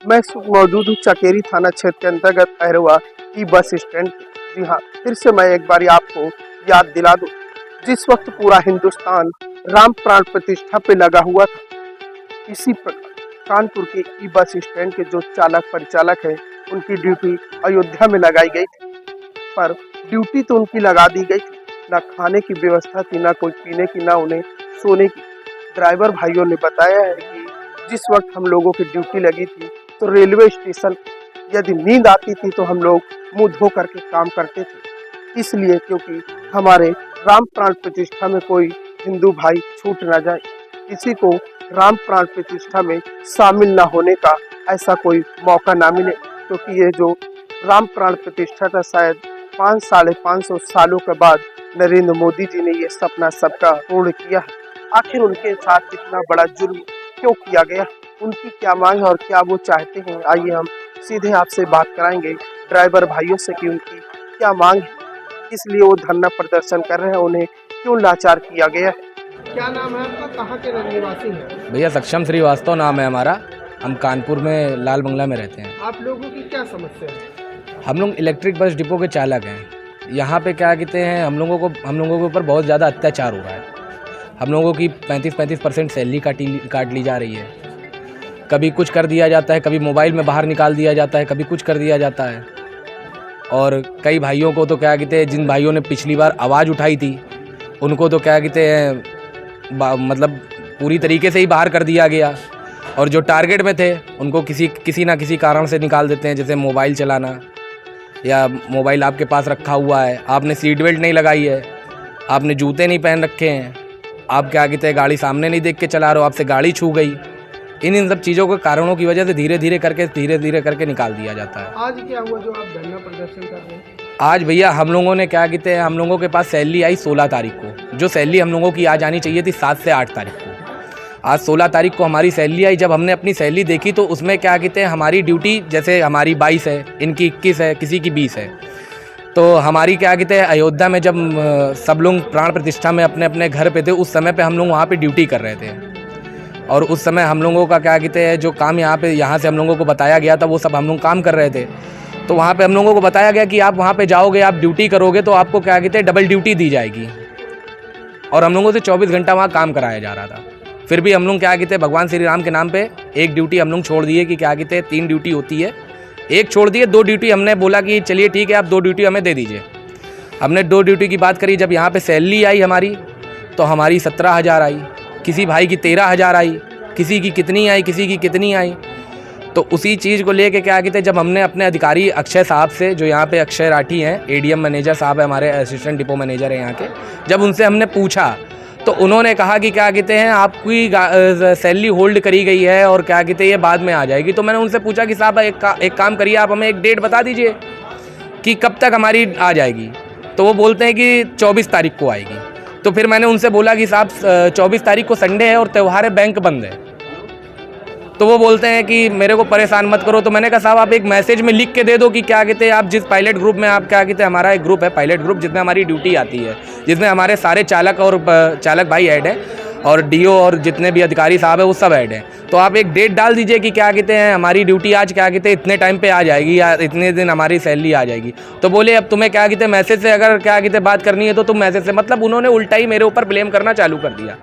मैं मौजूद हूँ चकेरी थाना क्षेत्र के अंतर्गत अहरवा की बस स्टैंड। जी हाँ, फिर से मैं एक बार आपको याद दिला दूं, जिस वक्त पूरा हिंदुस्तान राम प्राण प्रतिष्ठा पे लगा हुआ था, इसी प्रकार कानपुर के ई बस स्टैंड के जो चालक परिचालक है, उनकी ड्यूटी अयोध्या में लगाई गई थी। पर ड्यूटी तो उनकी लगा दी गई थी, ना खाने की व्यवस्था थी, ना कोई पीने की, ना उन्हें सोने की। ड्राइवर भाइयों ने बताया है कि जिस वक्त हम लोगों की ड्यूटी लगी थी, तो रेलवे स्टेशन यदि नींद आती थी तो हम लोग मुंह धो करके काम करते थे, इसलिए क्योंकि हमारे राम प्राण प्रतिष्ठा में कोई हिंदू भाई छूट ना जाए, किसी को राम प्राण प्रतिष्ठा में शामिल ना होने का ऐसा कोई मौका ना मिले। क्योंकि ये जो राम प्राण प्रतिष्ठा था, शायद 500-550 सालों के बाद नरेंद्र मोदी जी ने ये सपना सबका पूर्ण किया है। आखिर उनके साथ इतना बड़ा जुर्म क्यों किया गया, उनकी क्या मांग है और क्या वो चाहते हैं, आइए हम सीधे आपसे बात कराएंगे ड्राइवर भाइयों से कि उनकी क्या मांग है, इसलिए वो धरना प्रदर्शन कर रहे हैं, उन्हें क्यों लाचार किया गया है। क्या नाम है आपका, कहाँ के निवासी हैं? भैया सक्षम श्रीवास्तव नाम है हमारा। हम कानपुर में लाल बंगला में रहते हैं। आप लोगों की क्या समस्या है? हम लोग इलेक्ट्रिक बस डिपो के चालक हैं। यहाँ पे क्या कहते हैं, हम लोगों के ऊपर बहुत ज़्यादा अत्याचार हो रहा है। हम लोगों की 35% सैलरी काट ली जा रही है। कभी कुछ कर दिया जाता है, कभी मोबाइल में बाहर निकाल दिया जाता है, कभी कुछ कर दिया जाता है। और कई भाइयों को तो क्या कहते हैं, जिन भाइयों ने पिछली बार आवाज़ उठाई थी, उनको तो क्या कहते हैं मतलब पूरी तरीके से ही बाहर कर दिया गया। और जो टारगेट में थे उनको किसी ना किसी कारण से निकाल देते हैं, जैसे मोबाइल चलाना, या मोबाइल आपके पास रखा हुआ है, आपने सीट बेल्ट नहीं लगाई है, आपने जूते नहीं पहन रखे हैं, आप क्या कहते हैं गाड़ी सामने नहीं देख के चला रहे हो, आपसे गाड़ी छू गई। इन सब चीज़ों के कारणों की वजह से धीरे धीरे करके निकाल दिया जाता है। आज क्या हुआ जो आप धरना प्रदर्शन कर रहे हैं? आज भैया हम लोगों ने क्या कहते हैं, हम लोगों के पास सैलरी आई 16 तारीख को। जो सैलरी हम लोगों की आज आनी चाहिए थी 7 से 8 तारीख को। आज 16 तारीख को हमारी सैलरी आई। जब हमने अपनी सैलरी देखी तो उसमें क्या कहते हैं, हमारी ड्यूटी जैसे हमारी 22 है, इनकी 21 है, किसी की 20 है। तो हमारी क्या कहते हैं, अयोध्या में जब सब लोग प्राण प्रतिष्ठा में अपने अपने घर पे थे, उस समय पे हम लोग वहाँ पे ड्यूटी कर रहे थे। और उस समय हम लोगों का क्या कहते हैं, जो काम यहाँ से हम लोगों को बताया गया था, वो सब हम लोग काम कर रहे थे। तो वहाँ पे हम लोगों को बताया गया कि आप वहाँ पे जाओगे, आप ड्यूटी करोगे तो आपको क्या कहते हैं डबल ड्यूटी दी जाएगी। और हम लोगों से 24 घंटा वहाँ काम कराया जा रहा था। फिर भी हम लोग क्या कहते हैं, भगवान श्री राम के नाम पे एक ड्यूटी हम लोग छोड़ दिए कि क्या कहते हैं 3 ड्यूटी होती है, एक छोड़ दिए, 2 ड्यूटी हमने बोला कि चलिए ठीक है, आप 2 ड्यूटी हमें दे दीजिए। हमने 2 ड्यूटी की बात करी। जब यहाँ पे सैलरी आई हमारी, तो हमारी 17,000 आई, किसी भाई की 13,000 आई, किसी की कितनी आई, किसी की कितनी आई। तो उसी चीज़ को लेके क्या कहते हैं, जब हमने अपने अधिकारी अक्षय साहब से, जो यहाँ पे अक्षय राठी हैं, एडीएम मैनेजर साहब है हमारे, असिस्टेंट डिपो मैनेजर है यहाँ के, जब उनसे हमने पूछा तो उन्होंने कहा कि क्या कहते हैं आपकी सैलरी होल्ड करी गई है और क्या कहते हैं ये बाद में आ जाएगी। तो मैंने उनसे पूछा कि साहब एक काम करिए, आप हमें एक डेट बता दीजिए कि कब तक हमारी आ जाएगी। तो वो बोलते हैं कि 24 तारीख को आएगी। तो फिर मैंने उनसे बोला कि साहब 24 तारीख को संडे है और त्यौहार है, बैंक बंद है। तो वो बोलते हैं कि मेरे को परेशान मत करो। तो मैंने कहा साहब आप एक मैसेज में लिख के दे दो कि क्या कहते हैं आप जिस पायलट ग्रुप में, आप क्या कहते हैं, हमारा एक ग्रुप है पायलट ग्रुप, जिसमें हमारी ड्यूटी आती है, जिसमें हमारे सारे चालक और चालक भाई ऐड हैं, और डीओ और जितने भी अधिकारी साहब है वो सब ऐड हैं। तो आप एक डेट डाल दीजिए कि क्या कहते हैं हमारी ड्यूटी आज क्या कहते हैं इतने टाइम पे आ जाएगी, या इतने दिन हमारी सैलरी आ जाएगी। तो बोले अब तुम्हें क्या कहते हैं मैसेज से अगर क्या कहते हैं बात करनी है तो तुम मैसेज से, मतलब उन्होंने उल्टा ही मेरे ऊपर ब्लेम करना चालू कर दिया।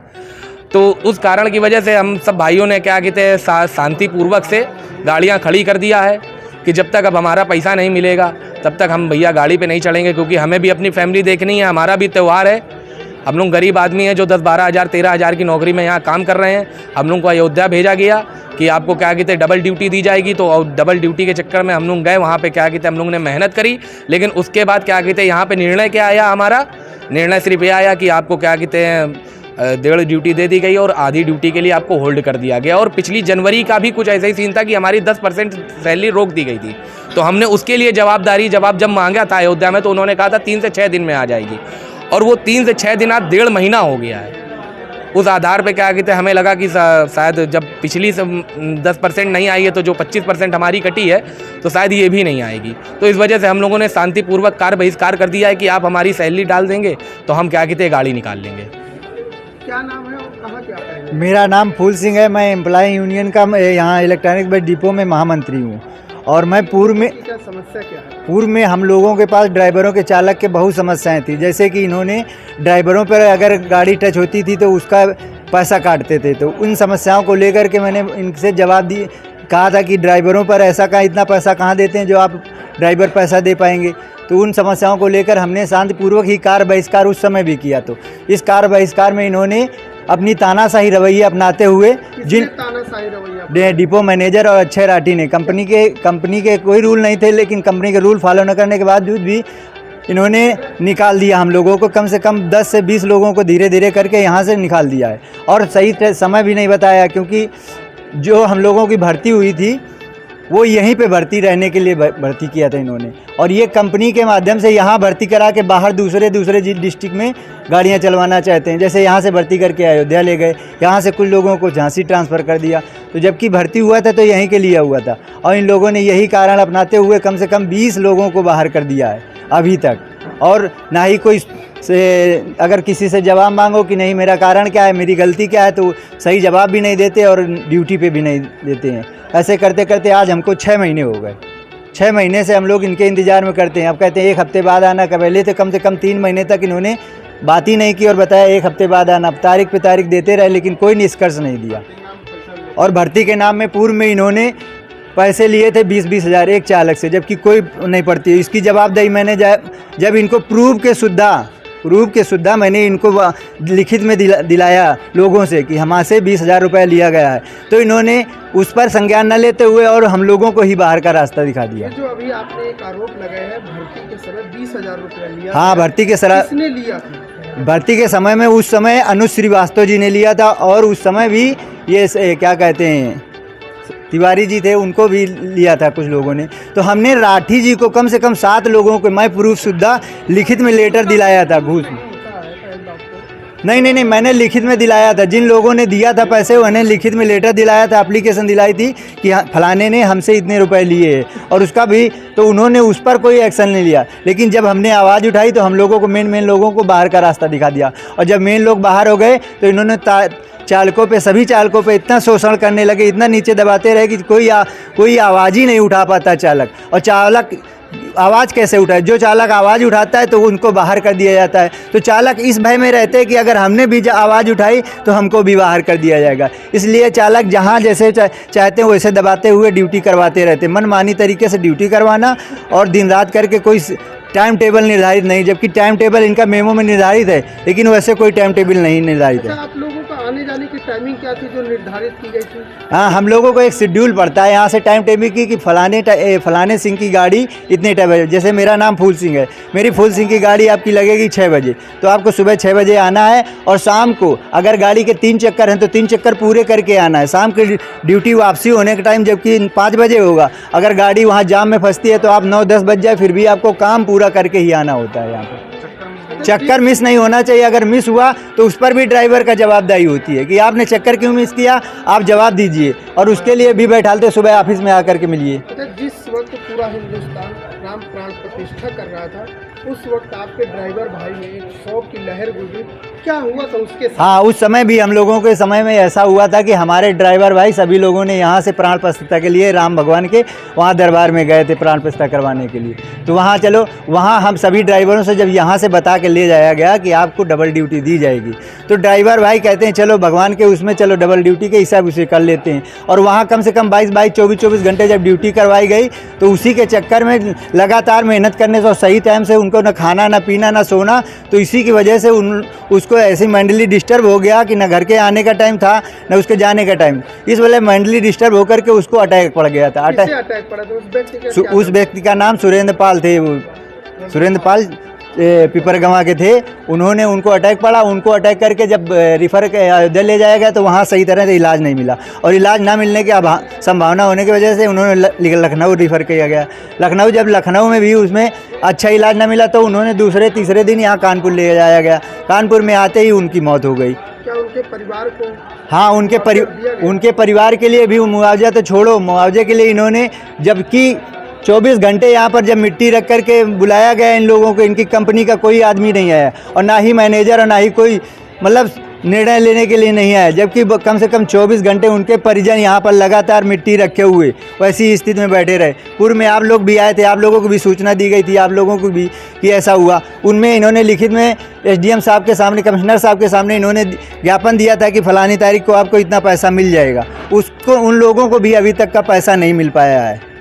तो उस कारण की वजह से हम सब भाइयों ने क्या कहते हैं शांतिपूर्वक से गाड़ियां खड़ी कर दिया है कि जब तक अब हमारा पैसा नहीं मिलेगा तब तक हम भैया गाड़ी पे नहीं चढ़ेंगे, क्योंकि हमें भी अपनी फैमिली देखनी है, हमारा भी त्यौहार है। हम लोग गरीब आदमी हैं जो 10-12 हज़ार 13 हज़ार की नौकरी में यहाँ काम कर रहे हैं। हम लोग को अयोध्या भेजा गया कि आपको क्या कहते हैं डबल ड्यूटी दी जाएगी। तो डबल ड्यूटी के चक्कर में हम लोग गए वहाँ पे, क्या कहते हैं हम लोग ने मेहनत करी, लेकिन उसके बाद क्या कहते हैं यहाँ पे निर्णय क्या आया, हमारा निर्णय सिर्फ ये आया कि आपको क्या कहते हैं 1.5 ड्यूटी दे दी गई और आधी ड्यूटी के लिए आपको होल्ड कर दिया गया। और पिछली जनवरी का भी कुछ ऐसा ही सीन था कि हमारी 10% सैलरी रोक दी गई थी। तो हमने उसके लिए जवाब जब मांगा था अयोध्या में, तो उन्होंने कहा था 3 से 6 दिन में आ जाएगी, और वो 3 से 6 दिन आज 1.5 महीना हो गया है। उस आधार पे क्या कहते हैं हमें लगा कि शायद जब पिछली 10% नहीं आई है तो जो 25% हमारी कटी है तो शायद ये भी नहीं आएगी। तो इस वजह से हम लोगों ने शांतिपूर्वक कार्य बहिष्कार कर दिया है कि आप हमारी सैलरी डाल देंगे तो हम क्या कहते हैं गाड़ी निकाल लेंगे। क्या नाम है और कहाँ के आता है? मेरा नाम फूल सिंह है। मैं एम्प्लॉय यूनियन का यहाँ इलेक्ट्रॉनिक बस डिपो में महामंत्री हूँ। और मैं पूर्व में क्या समस्या क्या है? पूर्व में हम लोगों के पास ड्राइवरों के चालक के बहुत समस्याएं थी। जैसे कि इन्होंने ड्राइवरों पर अगर गाड़ी टच होती थी तो उसका पैसा काटते थे। तो उन समस्याओं को लेकर के मैंने इनसे जवाब दी, कहा था कि ड्राइवरों पर ऐसा कहाँ इतना पैसा कहाँ देते हैं जो आप ड्राइवर पैसा दे पाएंगे। तो उन समस्याओं को लेकर हमने शांतिपूर्वक ही कार बहिष्कार उस समय भी किया। तो इस कार बहिष्कार में इन्होंने अपनी तानाशाही रवैया अपनाते हुए तानाशाही रवैया डिपो मैनेजर और अक्षय राठी ने कंपनी के कोई रूल नहीं थे, लेकिन कंपनी के रूल फॉलो न करने के बावजूद भी इन्होंने निकाल दिया हम लोगों को। कम से कम 10 से 20 लोगों को धीरे धीरे करके यहाँ से निकाल दिया है। और सही समय भी नहीं बताया, क्योंकि जो हम लोगों की भर्ती हुई थी वो यहीं पे भर्ती रहने के लिए भर्ती किया था इन्होंने। और ये कंपनी के माध्यम से यहाँ भर्ती करा के बाहर दूसरे डिस्ट्रिक्ट में गाड़ियाँ चलवाना चाहते हैं। जैसे यहाँ से भर्ती करके अयोध्या ले गए, यहाँ से कुछ लोगों को झांसी ट्रांसफ़र कर दिया। तो जबकि भर्ती हुआ था तो यहीं के लिए हुआ था, और इन लोगों ने यही कारण अपनाते हुए कम से कम 20 लोगों को बाहर कर दिया है अभी तक। और ना ही कोई से अगर किसी से जवाब मांगो कि नहीं मेरा कारण क्या है, मेरी गलती क्या है, तो सही जवाब भी नहीं देते और ड्यूटी पे भी नहीं देते हैं। ऐसे करते करते आज हमको 6 महीने हो गए। 6 महीने से हम लोग इनके इंतज़ार में करते हैं। अब कहते हैं 1 हफ्ते बाद आना, पहले तो कम से कम 3 महीने तक इन्होंने बात ही नहीं की और बताया 1 हफ्ते बाद आना। अब तारीख पे तारीख देते रहे, लेकिन कोई निष्कर्ष नहीं दिया। और भर्ती के नाम में पूर्व में इन्होंने पैसे लिए थे 20-20 हज़ार एक चालक से, जबकि कोई नहीं पड़ती। इसकी जवाबदेही मैंने जब इनको प्रूफ के सुद्धा मैंने इनको लिखित में दिलाया लोगों से कि हमसे 20,000 रुपये लिया गया है, तो इन्होंने उस पर संज्ञान न लेते हुए और हम लोगों को ही बाहर का रास्ता दिखा दिया। जो अभी आपने एक आरोप लगाया है भर्ती के समय 20,000 रुपये लिया, हाँ, भर्ती के समय किसने लिया था? भर्ती के समय में उस समय अनुज श्रीवास्तव जी ने लिया था, और उस समय भी ये क्या कहते हैं तिवारी जी थे, उनको भी लिया था कुछ लोगों ने। तो हमने राठी जी को कम से कम 7 लोगों को मैं प्रूफ सुद्धा लिखित में लेटर दिलाया था घूस। नहीं, मैंने लिखित में दिलाया था। जिन लोगों ने दिया था पैसे उन्हें लिखित में लेटर दिलाया था, एप्लीकेशन दिलाई थी कि फलाने ने हमसे इतने रुपए लिए हैं, और उसका भी तो उन्होंने उस पर कोई एक्शन नहीं लिया। लेकिन जब हमने आवाज़ उठाई तो हम लोगों को मेन लोगों को बाहर का रास्ता दिखा दिया। और जब मेन लोग बाहर हो गए तो इन्होंने सभी चालकों पे इतना शोषण करने लगे, इतना नीचे दबाते रहे कि कोई आवाज़ ही नहीं उठा पाता चालक। और चालक आवाज़ कैसे उठाए? जो चालक आवाज़ उठाता है तो उनको बाहर कर दिया जाता है। तो चालक इस भय में रहते हैं कि अगर हमने भी आवाज़ उठाई तो हमको भी बाहर कर दिया जाएगा। इसलिए चालक जहाँ जैसे चाहते हैं वैसे दबाते हुए ड्यूटी करवाते रहते हैं। मनमानी तरीके से ड्यूटी करवाना और दिन रात करके कोई टाइम टेबल निर्धारित नहीं, जबकि टाइम टेबल इनका मेमो में निर्धारित है, लेकिन वैसे कोई टाइम टेबल नहीं निर्धारित है। आप लोगों का आने जाने की टाइमिंग क्या थी जो निर्धारित की गई थी? हाँ, हम लोगों को एक शेड्यूल पड़ता है यहाँ से टाइम टेबल की कि फलाने सिंह की गाड़ी इतने टाइम बजे। जैसे मेरा नाम फूल सिंह है, मेरी फूल सिंह की गाड़ी आपकी लगेगी 6 बजे, तो आपको सुबह 6 बजे आना है। और शाम को अगर गाड़ी के 3 चक्कर हैं तो 3 चक्कर पूरे करके आना है। शाम की ड्यूटी वापसी होने का टाइम जबकि 5 बजे होगा। अगर गाड़ी वहाँ जाम में फंसती है तो आप 9-10 बज जाए, फिर भी आपको काम पूरा करके ही आना होता है। यहाँ पे चक्कर मिस नहीं होना चाहिए। अगर मिस हुआ तो उस पर भी ड्राइवर का जवाबदारी होती है कि आपने चक्कर क्यों मिस किया, आप जवाब दीजिए, और उसके लिए भी बैठालते सुबह ऑफिस में आकर के मिलिए। जिस वक्त पूरा हिंदुस्तान राम प्राण प्रतिष्ठा कर रहा था, उस वक्त आपके ड्राइवर भाई में एक शौक की लहर गुजरी, क्या हुआ था उसके साथ? हाँ, उस समय भी हम लोगों के समय में ऐसा हुआ था कि हमारे ड्राइवर भाई सभी लोगों ने यहाँ से प्राण प्रतिष्ठा के लिए राम भगवान के वहाँ दरबार में गए थे प्राण प्रतिष्ठा करवाने के लिए। तो वहाँ हम सभी ड्राइवरों से जब यहाँ से बता के ले जाया गया कि आपको डबल ड्यूटी दी जाएगी, तो ड्राइवर भाई कहते हैं चलो भगवान के उसमें चलो डबल ड्यूटी के हिसाब उसे कर लेते हैं। और वहाँ कम से कम 22-24 घंटे जब ड्यूटी करवाई गई, तो उसी के चक्कर में लगातार मेहनत करने से और सही टाइम से उनको न खाना न पीना न सोना, तो इसी की वजह से उसको ऐसी मेंटली डिस्टर्ब हो गया कि न घर के आने का टाइम था न उसके जाने का टाइम। इस वजह मेंटली डिस्टर्ब होकर के उसको अटैक पड़ गया था। अटैक पड़ा था? उस व्यक्ति का नाम सुरेंद्र पाल थे। वो सुरेंद्र पाल पिपरगवा के थे। उन्होंने उनको अटैक पड़ा। उनको अटैक करके जब रिफ़र अयोध्या ले जाया गया तो वहाँ सही तरह से इलाज नहीं मिला, और इलाज ना मिलने की संभावना होने की वजह से उन्होंने लखनऊ रिफ़र किया गया। लखनऊ में भी उसमें अच्छा इलाज ना मिला तो उन्होंने दूसरे तीसरे दिन यहाँ कानपुर ले जाया गया। कानपुर में आते ही उनकी मौत हो गई। क्या उनके परिवार को? हाँ, उनके परिवार के लिए भी मुआवजा तो छोड़ो, मुआवजे के लिए इन्होंने जबकि 24 घंटे यहाँ पर जब मिट्टी रख कर के बुलाया गया इन लोगों को, इनकी कंपनी का कोई आदमी नहीं आया, और ना ही मैनेजर और ना ही कोई, मतलब निर्णय लेने के लिए नहीं आए, जबकि कम से कम 24 घंटे उनके परिजन यहाँ पर लगातार मिट्टी रखे हुए वैसी स्थिति में बैठे रहे। पूर्व में आप लोग भी आए थे, आप लोगों को भी सूचना दी गई थी, आप लोगों को भी कि ऐसा हुआ। उनमें इन्होंने लिखित में एसडीएम साहब के सामने, कमिश्नर साहब के सामने इन्होंने ज्ञापन दिया था कि फलानी तारीख को आपको इतना पैसा मिल जाएगा। उसको उन लोगों को भी अभी तक का पैसा नहीं मिल पाया है।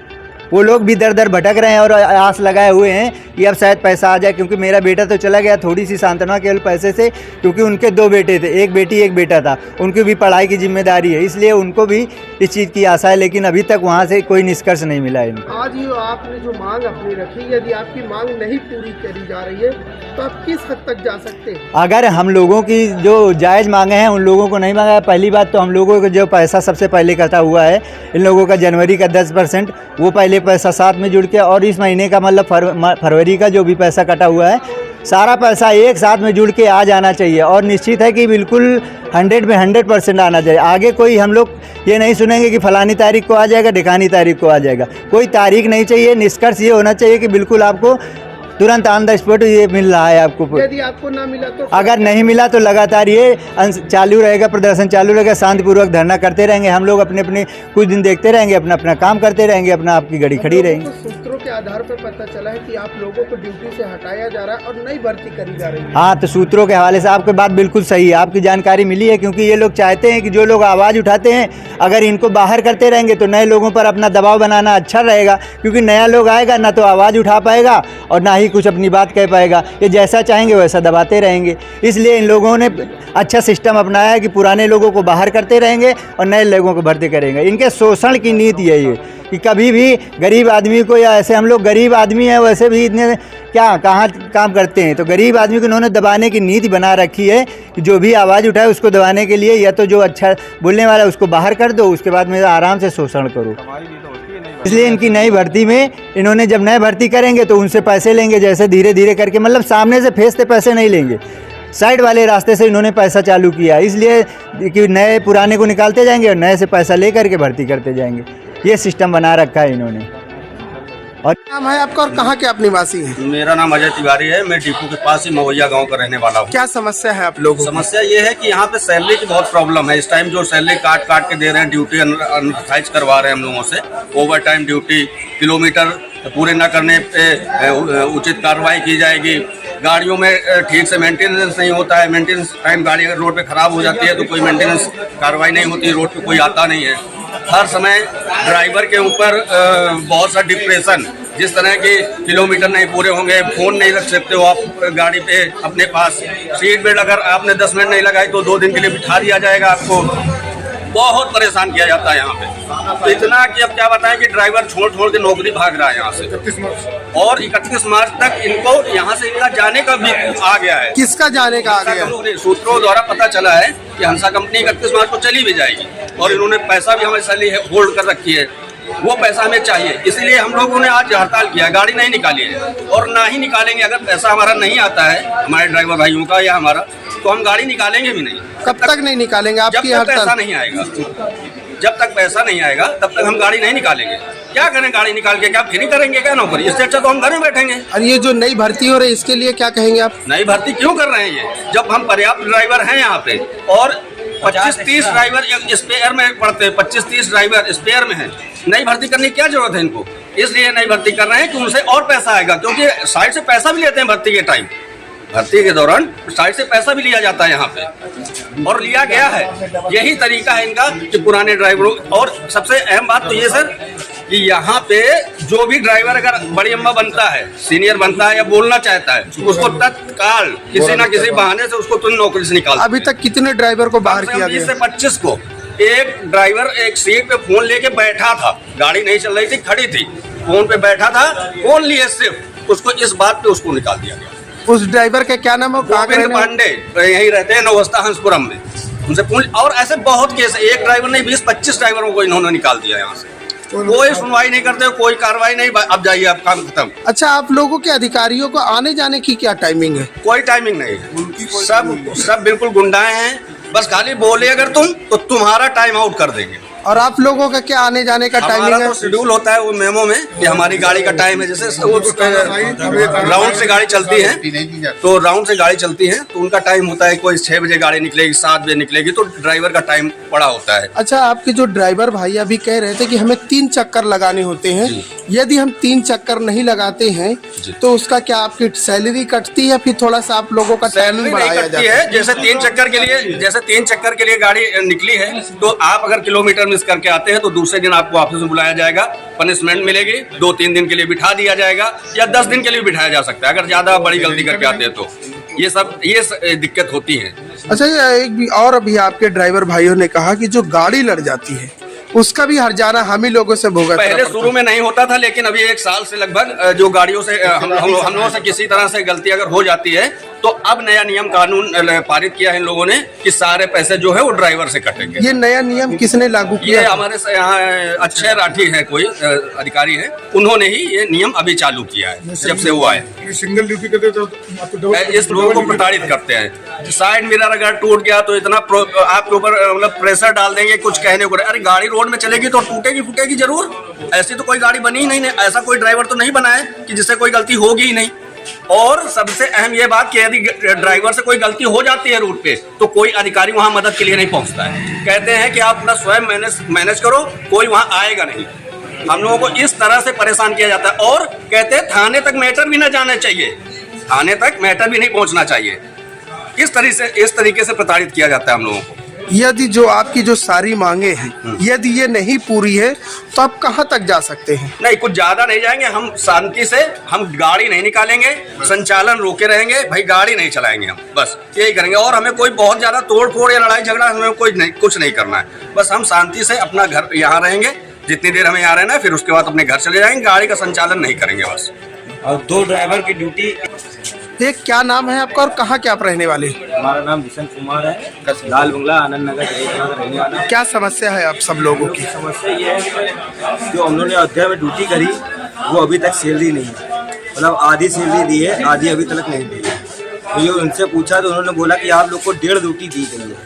वो लोग भी दर दर भटक रहे हैं और आस लगाए हुए हैं कि अब शायद पैसा आ जाए, क्योंकि मेरा बेटा तो चला गया थोड़ी सी सांत्वना केवल पैसे से, क्योंकि उनके 2 बेटे थे, एक बेटी एक बेटा था, उनकी भी पढ़ाई की जिम्मेदारी है, इसलिए उनको भी इस चीज़ की आशा है, लेकिन अभी तक वहाँ से कोई निष्कर्ष नहीं मिला है इनको। आज ये आपने जो मांग अपनी रखी, यदि आपकी मांग नहीं पूरी करी जा रही है तो आप किस हद तक जा सकते हैं? अगर हम लोगों की जो जायज़ मांगे हैं उन लोगों को नहीं मांगा है। पहली बात तो हम लोगों को जो पैसा सबसे पहले कटा हुआ है इन लोगों का जनवरी का 10%, वो पहले पैसा साथ में जुड़ के, और इस महीने का मतलब फरवरी का जो भी पैसा कटा हुआ है सारा पैसा एक साथ में जुड़ के आ जाना चाहिए, और निश्चित है कि बिल्कुल 100 में 100% आना चाहिए। आगे कोई हम लोग ये नहीं सुनेंगे कि फलानी तारीख को आ जाएगा, ढिकानी तारीख को आ जाएगा, कोई तारीख नहीं चाहिए। निष्कर्ष ये होना चाहिए कि बिल्कुल आपको तुरंत ऑन द स्पॉट ये मिल रहा है आपको। यदि आपको ना मिला तो अगर नहीं मिला तो लगातार ये चालू रहेगा, प्रदर्शन चालू रहेगा, शांतिपूर्वक धरना करते रहेंगे हम लोग, अपने अपने कुछ दिन देखते रहेंगे, अपना अपना काम करते रहेंगे, अपना आपकी गाड़ी खड़ी रहेंगी। सूत्रों के आधार पर पता चला है कि आप लोगों को ड्यूटी से हटाया जा रहा है और नई भर्ती करी जा रही है। हाँ, तो सूत्रों के हवाले से आपकी बात बिल्कुल सही है, आपकी जानकारी मिली है, क्योंकि ये लोग चाहते हैं कि जो लोग आवाज़ उठाते हैं अगर इनको बाहर करते रहेंगे तो नए लोगों पर अपना दबाव बनाना अच्छा रहेगा, क्योंकि नया लोग आएगा ना तो आवाज़ उठा पाएगा और ना ही कुछ अपनी बात कह पाएगा। ये जैसा चाहेंगे वैसा दबाते रहेंगे। इसलिए इन लोगों ने अच्छा सिस्टम अपनाया है कि पुराने लोगों को बाहर करते रहेंगे और नए लोगों को भर्ती करेंगे। इनके शोषण की नीति है ये कि कभी भी गरीब आदमी को, या ऐसे हम लोग गरीब आदमी हैं वैसे भी इतने कहाँ काम करते हैं, तो गरीब आदमी को इन्होंने दबाने की नीति बना रखी है कि जो भी आवाज़ उठाए उसको दबाने के लिए या तो जो अच्छा बोलने वाला है उसको बाहर कर दो, उसके बाद में आराम से शोषण करो। इसलिए इनकी नई भर्ती में इन्होंने जब नए भर्ती करेंगे तो उनसे पैसे लेंगे, जैसे धीरे धीरे करके, मतलब सामने से फेस से पैसे नहीं लेंगे, साइड वाले रास्ते से इन्होंने पैसा चालू किया, इसलिए कि नए पुराने को निकालते जाएंगे और नए से पैसा ले करके भर्ती करते जाएंगे। ये सिस्टम बना रखा है इन्होंने। और नाम है आपका और कहाँ के आप निवासी हैं? मेरा नाम अजय तिवारी है, मैं डिपो के पास ही मवैया गांव का रहने वाला हूँ। क्या समस्या है आप लोगों की? समस्या ये है कि यहाँ पे सैलरी की बहुत प्रॉब्लम है। इस टाइम जो सैलरी काट के दे रहे हैं, ड्यूटी अनथराइज करवा रहे हैं हम लोगों से, ओवर टाइम ड्यूटी, किलोमीटर पूरे न करने पे उचित कार्रवाई की जाएगी। गाड़ियों में ठीक से मेंटेनेंस नहीं होता है, मेंटेनेंस टाइम गाड़ी अगर रोड पे खराब हो जाती है तो कोई मेंटेनेंस कार्रवाई नहीं होती, रोड पे कोई आता नहीं है। हर समय ड्राइवर के ऊपर बहुत सा डिप्रेशन, जिस तरह के किलोमीटर नहीं पूरे होंगे, फोन नहीं रख सकते हो आप गाड़ी पे अपने पास, सीट बेल्ट अगर आपने 10 मिनट नहीं लगाई तो 2 दिन के लिए बिठा दिया जाएगा आपको। बहुत परेशान किया जाता है यहाँ पे, तो इतना कि अब क्या बताएं कि ड्राइवर छोड़ के नौकरी भाग रहा है यहाँ से। 31 मार्च तक इनको यहाँ से इनका जाने का भी आ गया है। किसका जाने का आ गया? सूत्रों द्वारा पता चला है कि हंसा कंपनी 31 मार्च को चली भी जाएगी और इन्होंने पैसा भी हमारे सैलरी होल्ड कर रखी है, वो पैसा हमें चाहिए। इसलिए हम लोगों ने आज हड़ताल किया, गाड़ी नहीं निकाली है और ना ही निकालेंगे। अगर पैसा हमारा नहीं आता है हमारे ड्राइवर भाइयों का या हमारा, तो हम गाड़ी निकालेंगे भी नहीं। कब तक नहीं निकालेंगे आपकी जब तक हड़ताल? पैसा नहीं आएगा, जब तक पैसा नहीं आएगा तब तक हम गाड़ी नहीं निकालेंगे। क्या करें गाड़ी निकाल के? क्या फ्री करेंगे क्या नौकरी? इससे अच्छा तो हम घर में बैठेंगे। और ये जो नई भर्ती हो रही है इसके लिए क्या कहेंगे आप? नई भर्ती क्यों कर रहे हैं ये, जब हम पर्याप्त ड्राइवर हैं यहाँ पे और 25-30 ड्राइवर स्पेयर में पड़ते हैं, 25-30 ड्राइवर स्पेयर में हैं। नई भर्ती करने की क्या जरूरत है इनको? इसलिए नई भर्ती कर रहे हैं कि उनसे और पैसा आएगा, क्योंकि साइड से पैसा भी लेते हैं भर्ती के टाइम, भर्ती के दौरान साइड से पैसा भी लिया जाता है यहाँ पे और लिया गया है। यही तरीका है इनका कि पुराने ड्राइवरों, और सबसे अहम बात तो ये सर कि यहाँ पे जो भी ड्राइवर अगर बड़ी अम्मा बनता है, सीनियर बनता है या बोलना चाहता है, उसको तत्काल किसी ना किसी बहाने से उसको तुरंत नौकरी से निकाल। अभी तक कितने ड्राइवर को बाहर किया गया? 20 से 25 को। एक ड्राइवर एक सीट पे फोन लेके बैठा था, गाड़ी नहीं चल रही थी, खड़ी थी, फोन पे बैठा था, फोन लिए सिर्फ, उसको इस बात पे उसको निकाल दिया गया। उस ड्राइवर का क्या नाम है? गोविंद पांडे, यही रहते हैं नवस्ता हंसपुरम में। उनसे पूछ, और ऐसे बहुत केस, एक ड्राइवर नहीं 20-25 ड्राइवरों को इन्होंने निकाल दिया यहाँ से। कोई सुनवाई नहीं करते, कोई कार्रवाई नहीं, अब जाइए आप काम खत्म। अच्छा, आप लोगों के अधिकारियों को आने जाने की क्या टाइमिंग है? कोई टाइमिंग नहीं है, सब बिल्कुल गुंडाएं हैं। बस खाली बोले अगर तुम तो तुम्हारा टाइम आउट कर देंगे, और आप लोगों का क्या आने जाने का टाइमिंग हमारा है? तो शेड्यूल होता है वो मेमो में कि हमारी गाड़ी का टाइम है, जैसे राउंड से गाड़ी चलती है तो राउंड से गाड़ी चलती है तो उनका टाइम होता है, कोई 6 बजे गाड़ी निकलेगी, 7 बजे निकलेगी, तो ड्राइवर का टाइम पड़ा होता है। अच्छा, आपके जो ड्राइवर भाई अभी कह रहे थे कि हमें 3 चक्कर लगाने होते हैं, यदि हम 3 चक्कर नहीं लगाते हैं तो उसका क्या आपकी सैलरी कटती है या फिर थोड़ा सा आप लोगों का सैलरी टाइमिंग नहीं बढ़ाया कटती जाता है? है। जैसे 3 चक्कर के लिए गाड़ी निकली है तो आप अगर किलोमीटर मिस करके आते हैं तो दूसरे दिन आपको ऑफिस में बुलाया जाएगा, पनिशमेंट मिलेगी, 2-3 दिन के लिए बिठा दिया जाएगा या 10 दिन के लिए बिठाया जा सकता है अगर ज्यादा बड़ी गलती करके आते हैं तो। ये दिक्कत होती है। अच्छा, ये एक भी और अभी आपके ड्राइवर भाइयों ने कहा कि जो गाड़ी लड़ जाती है उसका भी हर्जाना हम ही लोगों से भुगतना पहले पड़ता शुरू में नहीं होता था, लेकिन अभी 1 साल से लगभग जो गाड़ियों से हम लोगों से किसी तरह से गलती अगर हो जाती है तो अब नया नियम कानून पारित किया है इन लोगों ने कि सारे पैसे जो है वो ड्राइवर से कटेंगे। ये नया नियम किसने लागू किया? ये हमारे से यहाँ अक्षय राठी है, कोई अधिकारी है, उन्होंने ही ये नियम अभी चालू किया है जब से वो आए। सिंगल ड्यूटी करते तो इस लोगों को प्रताड़ित करते हैं। साइड मिरर अगर टूट गया तो इतना आपके ऊपर मतलब प्रेशर डाल देंगे कुछ कहने को। अरे गाड़ी रोड में चलेगी तो टूटेगी फूटेगी जरूर, ऐसी तो कोई गाड़ी बनी ही नहीं, ऐसा कोई ड्राइवर तो नहीं बना है कि जिससे कोई गलती होगी ही नहीं। और सबसे अहम ये बात कि यदि ड्राइवर से कोई गलती हो जाती है रूट पे तो कोई अधिकारी वहां मदद के लिए नहीं पहुंचता है। कहते हैं कि आप अपना स्वयं मैनेज करो, कोई वहां आएगा नहीं। हम लोगों को इस तरह से परेशान किया जाता है और कहते हैं थाने तक मैटर भी ना जाना चाहिए, थाने तक मैटर भी नहीं पहुंचना चाहिए। इस तरीके से प्रताड़ित किया जाता है हम लोगों को। यदि जो आपकी जो सारी मांगे हैं यदि ये नहीं पूरी है तो आप कहाँ तक जा सकते हैं? नहीं, कुछ ज्यादा नहीं जाएंगे, हम शांति से हम गाड़ी नहीं निकालेंगे, संचालन रोके रहेंगे, भाई गाड़ी नहीं चलाएंगे, हम बस यही करेंगे। और हमें कोई बहुत ज्यादा तोड़ फोड़ या लड़ाई झगड़ा हमें कुछ नहीं करना है। बस हम शांति से अपना घर यहाँ रहेंगे, जितनी देर हमें यहाँ रहना है, फिर उसके बाद अपने घर चले जाएंगे, गाड़ी का संचालन नहीं करेंगे बस। और 2 ड्राइवर की ड्यूटी। एक क्या नाम है आपका और कहाँ के आप रहने वाले? हमारा नाम बिशन कुमार है, लाल बंगला आनंद नगर जयपुर का रहने वाला। क्या समस्या है आप सब लोगों की? समस्या ये है कि जो हम लोगों ने अयोध्या में ड्यूटी करी वो अभी तक सैलरी नहीं है, मतलब आधी सैलरी दी है, आधी अभी तक नहीं दी है। तो ये उनसे पूछा तो उन्होंने बोला कि आप लोग को 1.5 ड्यूटी दी गई है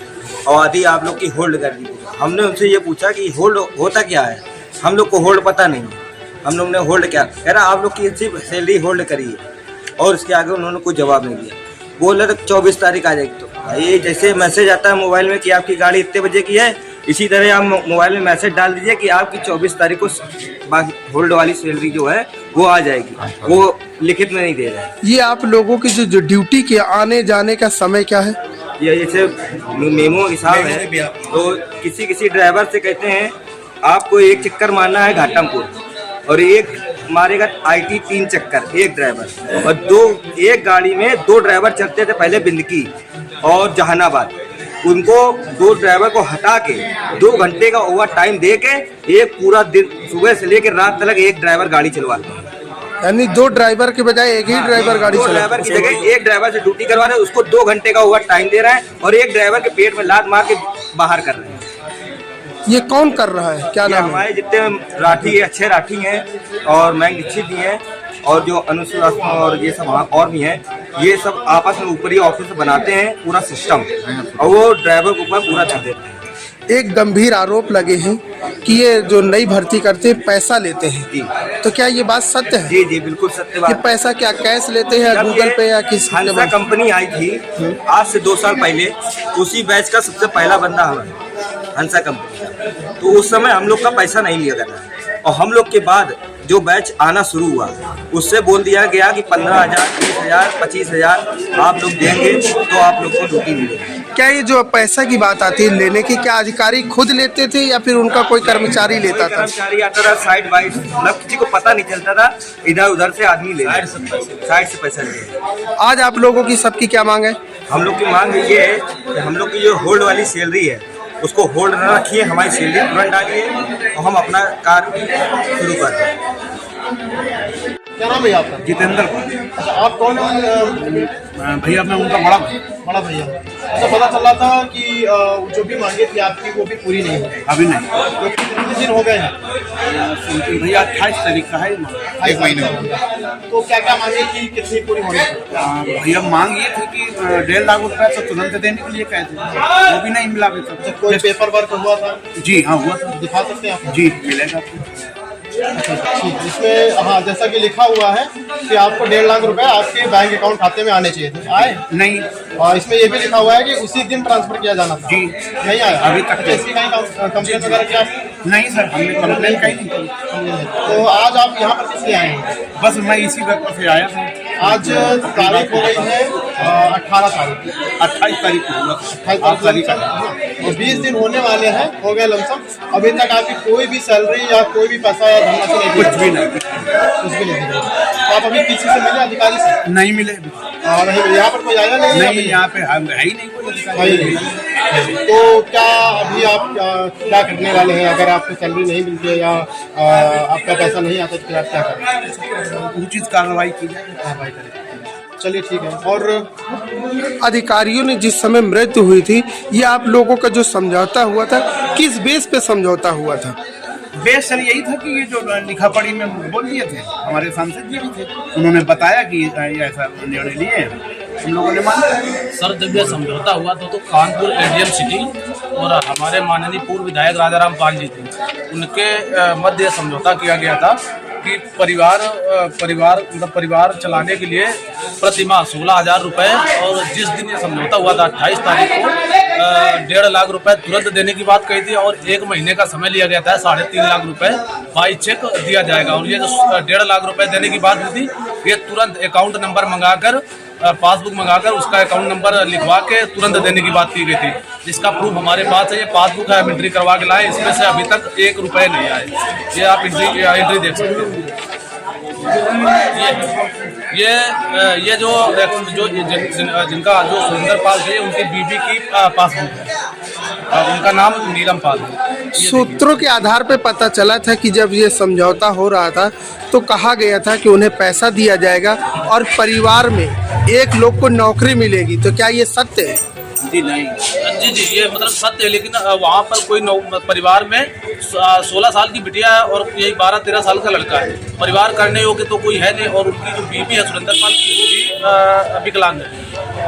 और आधी आप लोग की होल्ड कर दी गई। हमने उनसे ये पूछा कि होल्ड होता क्या है, हम लोग को होल्ड पता नहीं है। हम लोग ने होल्ड क्या कह रहा, आप लोग की सिर्फ सैलरी होल्ड करी है और इसके आगे उन्होंने कोई जवाब नहीं दिया। बोल रहे थे 24 तारीख आ जाएगी। तो ये जैसे मैसेज आता है मोबाइल में कि आपकी गाड़ी इतने बजे की है, इसी तरह आप मोबाइल में मैसेज डाल दीजिए कि आपकी 24 तारीख को बाकी होल्ड वाली सैलरी जो है वो आ जाएगी। वो लिखित में नहीं दे रहे हैं। ये आप लोगों की जो ड्यूटी के आने जाने का समय क्या है? ये जैसे मेमो हिसाब है तो किसी ड्राइवर से कहते हैं आपको 1 चक्कर मारना है घाटमपुर और 1 मारेगा IT 3 चक्कर एक ड्राइवर। और एक गाड़ी में 2 ड्राइवर चलते थे पहले, बिंदकी और जहानाबाद। उनको 2 ड्राइवर को हटा के 2 घंटे का ओवर टाइम दे के एक पूरा दिन सुबह से लेकर रात तक एक ड्राइवर गाड़ी चलवाते हैं। यानी 2 ड्राइवर के बजाय एक ही ड्राइवर गाड़ी दो चला। ड्राइवर की जगह एक ड्राइवर से ड्यूटी करवा रहे हैं, उसको 2 घंटे का ओवर टाइम दे रहा है और एक ड्राइवर के पेट में लात मार के बाहर कर रहे हैं। ये कौन कर रहा है, क्या ये नाम है? हमारे जितने राठी है, अक्षय राठी हैं और मैं दीक्षित भी हैं और जो अनुश्री और ये सब और भी हैं, ये सब आपस में ऊपरी ऑफिस बनाते हैं पूरा सिस्टम और वो ड्राइवर के ऊपर पूरा छाप देते हैं। एक गंभीर आरोप लगे हैं कि ये जो नई भर्ती करते हैं पैसा लेते हैं, जी तो क्या ये बात सत्य है? जी जी बिल्कुल सत्य ये बात। पैसा क्या कैश लेते हैं या गूगल पे या किस? हंसा कंपनी आई थी आज से 2 साल पहले, उसी बैच का सबसे पहला बंदा हम है, हंसा कंपनी का। तो उस समय हम लोग का पैसा नहीं लिया गया और हम लोग के बाद जो बैच आना शुरू हुआ उससे बोल दिया गया कि 15,000, 20,000, 25,000 आप लोग देंगे तो आप लोग को ड्यूटी मिलेगी। क्या ये जो पैसा की बात आती है लेने की, क्या अधिकारी खुद लेते थे या फिर उनका कोई कर्मचारी लेता था? कर्मचारी आता था साइड बाइड, मतलब किसी को पता नहीं चलता था, इधर उधर से आदमी ले साइड से पैसा ले। आज आप लोगों की सबकी क्या मांग है? हम लोग की मांग ये है कि हम लोग की जो होल्ड वाली सैलरी है उसको होल्ड न रखिए, हमारी सैलरी तुरंत डालिए और हम अपना कार्य शुरू कर दें। क्या नाम है आपका? जितेंद्र। अच्छा, आप कौन है? भैया मैं उनका बड़ा भैया। अच्छा, पता चल रहा था कि जो भी मांगे थी आपकी वो भी पूरी नहीं हुई। अभी नहीं। तो कितने दिन हो गए हैं? भैया 28 तारीख का है। एक महीने तो क्या क्या मांगे कि कितनी पूरी होनी चाहिए? भैया मांग ये थी कि 1.5 लाख रुपया तो तुरंत देने के लिए कहे थे, वो भी नहीं मिला अभी तक। कोई पेपर वर्क हुआ था? जी हाँ हुआ था। दिखा सकते हैं आप? जी मिलेगा आपको। ठीक, इसमें हाँ जैसा कि लिखा हुआ है कि आपको 1.5 लाख रुपए आपके बैंक अकाउंट खाते में आने चाहिए थे, आए नहीं। और इसमें ये भी लिखा हुआ है कि उसी दिन ट्रांसफर किया जाना था। जी नहीं आया अभी तक। ऐसी कहीं कंप्लेन वगैरह किया आपने? नहीं सर, हमने कंप्लेन कहीं नहीं की। तो आज आप यहाँ पर किस लिए आए हैं? बस मैं इसी वक्त से आया था। आज तारीख हो गई है 18 तारीख, 28 तारीख को हुआ। 28 तारीख और 20 दिन होने वाले हैं, हो गए लमसम। अभी तक आपकी कोई भी सैलरी या कोई भी पैसा या धनराशि नहीं कुछ भी नहीं, कुछ भी नहीं दिया। तो आप अभी किसी से मिले, अधिकारी से? नहीं मिले। नहीं मिले। यहाँ पर कोई आया नहीं, यहाँ पे है ही नहीं कोई अधिकारी। तो क्या अभी आप क्या करने वाले हैं? अगर आपको सैलरी नहीं मिलती है या आपका पैसा नहीं आता तो फिर आप क्या करें? उचित कार्रवाई की जाए। कार्रवाई करें। चलिए ठीक है। और अधिकारियों ने जिस समय मृत्यु हुई थी, ये आप लोगों का जो समझौता हुआ था, किस बेस पे समझौता हुआ था? बेस सर यही था कि ये जो लिखा पढ़ी में बोल दिए थे हमारे सांसद जी भी थे, उन्होंने बताया कि ये ऐसा निर्णय लिए हैं, हम लोगों ने माना। सर जब यह समझौता हुआ तो कानपुर एडीएम सिटी और हमारे माननीय पूर्व विधायक राजाराम पाल जी थे, उनके मध्य समझौता किया गया था कि परिवार चलाने के लिए प्रतिमाह 16,000 रुपये, और जिस दिन ये समझौता हुआ था 28 तारीख को 1.5 लाख रुपए तुरंत देने की बात कही थी, और 1 महीने का समय लिया गया था 3.5 लाख रुपए बाई चेक दिया जाएगा। और ये जो 1.5 लाख रुपए देने की बात हुई थी, ये तुरंत अकाउंट नंबर मंगाकर, पासबुक मंगाकर उसका अकाउंट नंबर लिखवा के तुरंत देने की बात की गई थी, जिसका प्रूफ हमारे पास है। ये पासबुक है, एंट्री करवा के लाए, इसमें से अभी तक 1 रुपये नहीं आए। ये आप एंट्री देख सकते हैं। ये जो जिनका जो सुरेंद्र पाल है, उनकी बीबी की पासबुक है, उनका नाम नीलम पाल है। सूत्रों के आधार पे पता चला था कि जब ये समझौता हो रहा था तो कहा गया था कि उन्हें पैसा दिया जाएगा और परिवार में एक लोग को नौकरी मिलेगी, तो क्या ये सत्य है? जी नहीं, जी ये मतलब सत्य है, लेकिन वहाँ पर कोई परिवार में 16 साल की बिटिया है और यही 12-13 साल का लड़का है। परिवार करने योग्य तो कोई है नहीं, और उनकी जो बीबी है सुरेंद्र पाल की, वो भी विकलांग है,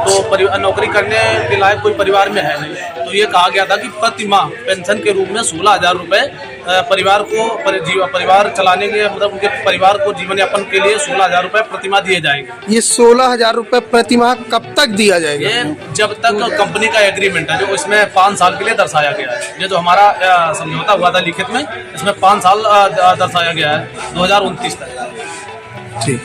तो नौकरी करने के लायक कोई परिवार में है नहीं। तो ये कहा गया था कि प्रतिमाह पेंशन के रूप में 16,000 रुपये परिवार चलाने के, मतलब उनके परिवार को जीवन यापन के लिए 16,000 रुपये प्रतिमाह दिए जाएंगे। ये 16,000 रुपये प्रतिमाह कब तक दिया जाएगा? ये जब तक कंपनी का एग्रीमेंट है, जो इसमें 5 साल के लिए दर्शाया गया है। ये जो हमारा समझौता हुआ था लिखित में, इसमें 5 साल दर्शाया गया है, 2029 तक। ठीक।